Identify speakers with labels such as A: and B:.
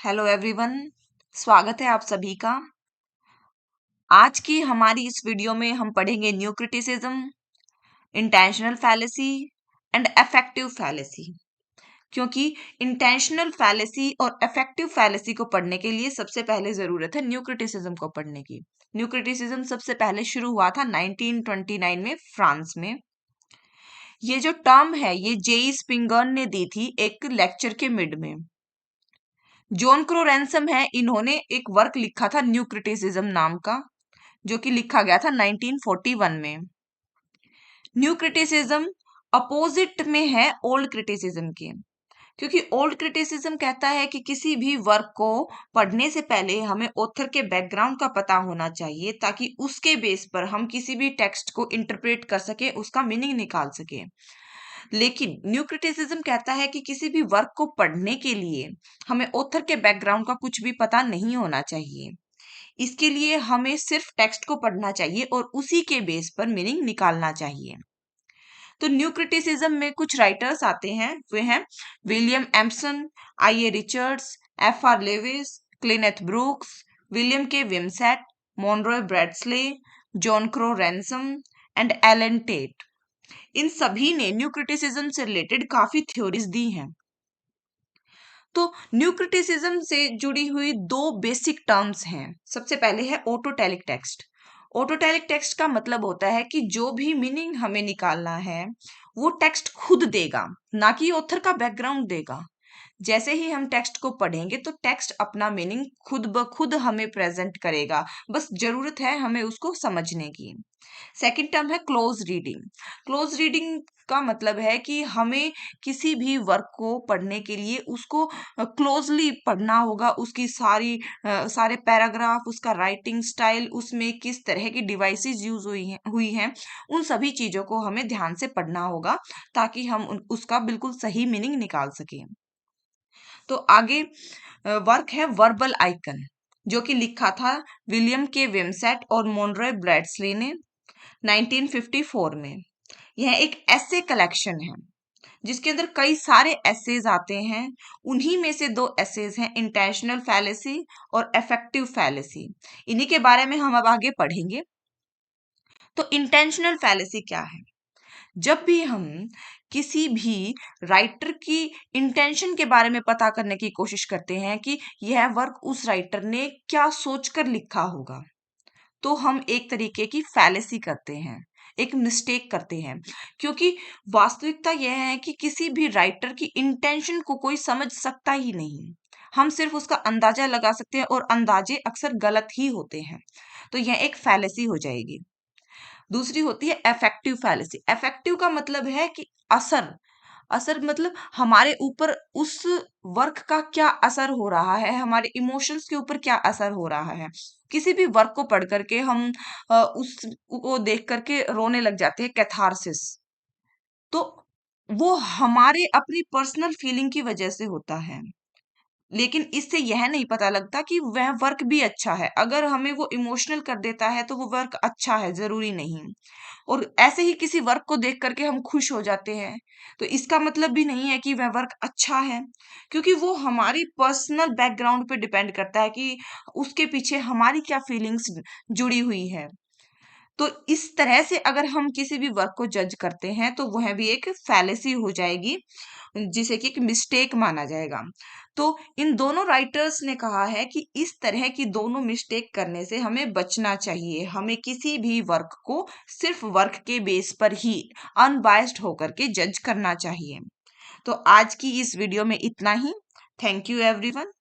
A: Hello everyone, स्वागत है आप सभी का। आज की हमारी इस वीडियो में हम पढ़ेंगे new criticism, intentional fallacy and effective fallacy. क्योंकि इंटेंशनल फैलेसी और इफेक्टिव फैलेसी को पढ़ने के लिए सबसे पहले जरूरत है न्यू क्रिटिसिज्म को पढ़ने की। न्यू क्रिटिसिज्म सबसे पहले शुरू हुआ था 1929 में फ्रांस में। ये जो टर्म है ये जेई स्पिंगर्न ने दी थी एक लेक्चर के मिड में। जॉन क्रो रैनसम है, इन्होंने एक वर्क लिखा था न्यू क्रिटिसिज्म नाम का, जो कि लिखा गया था 1941 में। न्यू क्रिटिसिज्म अपोजिट में है ओल्ड क्रिटिसिज्म के, क्योंकि ओल्ड क्रिटिसिज्म कहता है कि किसी भी वर्क को पढ़ने से पहले हमें ऑथर के बैकग्राउंड का पता होना चाहिए, ताकि उसके बेस पर हम किसी भी टेक्स्ट को इंटरप्रेट कर सके, उसका मीनिंग निकाल सके। लेकिन न्यू क्रिटिसिज्म कहता है कि किसी भी वर्क को पढ़ने के लिए हमें ऑथर के बैकग्राउंड का कुछ भी पता नहीं होना चाहिए। इसके लिए हमें सिर्फ टेक्स्ट को पढ़ना चाहिए और उसी के बेस पर मीनिंग निकालना चाहिए। तो न्यू क्रिटिसिज्म में कुछ राइटर्स आते हैं, वे हैं William Empson, I A Richards, F R Leavis, Cleanth Brooks, William K Wimsatt, Monroe Beardsley, John Crowe Ransom and Allen Tate. इन सभी ने न्यू क्रिटिसिज्म से रिलेटेड काफी थ्योरीज दी हैं। तो न्यू क्रिटिसिज्म से जुड़ी हुई दो बेसिक टर्म्स हैं। सबसे पहले है ऑटोटेलिक टेक्स्ट। ऑटोटेलिक टेक्स्ट का मतलब होता है कि जो भी मीनिंग हमें निकालना है वो टेक्स्ट खुद देगा, ना कि ऑथर का बैकग्राउंड देगा। जैसे ही हम टेक्स्ट को पढ़ेंगे तो टेक्स्ट अपना मीनिंग खुद ब खुद हमें प्रेजेंट करेगा, बस जरूरत है हमें उसको समझने की। सेकंड टर्म है क्लोज रीडिंग। क्लोज रीडिंग का मतलब है कि हमें किसी भी वर्क को पढ़ने के लिए उसको क्लोजली पढ़ना होगा, उसकी सारे पैराग्राफ, उसका राइटिंग स्टाइल, उसमें किस तरह की डिवाइसेस यूज हुई हैं, उन सभी चीजों को हमें ध्यान से पढ़ना होगा, ताकि हम उसका बिल्कुल सही मीनिंग निकाल सकें। तो आगे वर्क है वर्बल आइकन, जो कि लिखा था विलियम के विमसेट और मॉनरॉय ब्रैडस्ले ने 1954 में। यह एक एसे कलेक्शन है जिसके अंदर कई सारे एसेज आते हैं। उन्हीं में से दो एसेज हैं इंटेंशनल फैलेसी और इफेक्टिव फैलेसी। इन्हीं के बारे में हम अब आगे पढ़ेंगे। तो इंटेंशनल फैलेसी क्या है? जब भी हम किसी भी राइटर की इंटेंशन के बारे में पता करने की कोशिश करते हैं कि यह वर्क उस राइटर ने क्या सोचकर लिखा होगा, तो हम एक तरीके की फैलेसी करते हैं, एक मिस्टेक करते हैं। क्योंकि वास्तविकता यह है कि किसी भी राइटर की इंटेंशन को कोई समझ सकता ही नहीं। हम सिर्फ उसका अंदाजा लगा सकते हैं और अंदाजे अक्सर गलत ही होते हैं। तो यह एक फैलेसी हो जाएगी। दूसरी होती है इफेक्टिव फैलेसी। इफेक्टिव का मतलब है कि असर। असर मतलब हमारे ऊपर उस वर्क का क्या असर हो रहा है, हमारे इमोशंस के ऊपर क्या असर हो रहा है। किसी भी वर्क को पढ़ करके हम उसको देख करके रोने लग जाते हैं, कैथारसिस। तो वो हमारे अपनी पर्सनल फीलिंग की वजह से होता है। लेकिन इससे यह नहीं पता लगता कि वह वर्क भी अच्छा है। अगर हमें वो इमोशनल कर देता है तो वो वर्क अच्छा है, जरूरी नहीं। और ऐसे ही किसी वर्क को देख करके हम खुश हो जाते हैं, तो इसका मतलब भी नहीं है कि वह वर्क अच्छा है, क्योंकि वो हमारी पर्सनल बैकग्राउंड पे डिपेंड करता है कि उसके पीछे हमारी क्या फीलिंग्स जुड़ी हुई है। तो इस तरह से अगर हम किसी भी वर्क को जज करते हैं तो वह भी एक फैलेसी हो जाएगी, जिसे कि एक मिस्टेक माना जाएगा। तो इन दोनों राइटर्स ने कहा है कि इस तरह की दोनों मिस्टेक करने से हमें बचना चाहिए। हमें किसी भी वर्क को सिर्फ वर्क के बेस पर ही अनबायस्ड होकर के जज करना चाहिए। तो आज की इस वीडियो में इतना ही। Thank you everyone.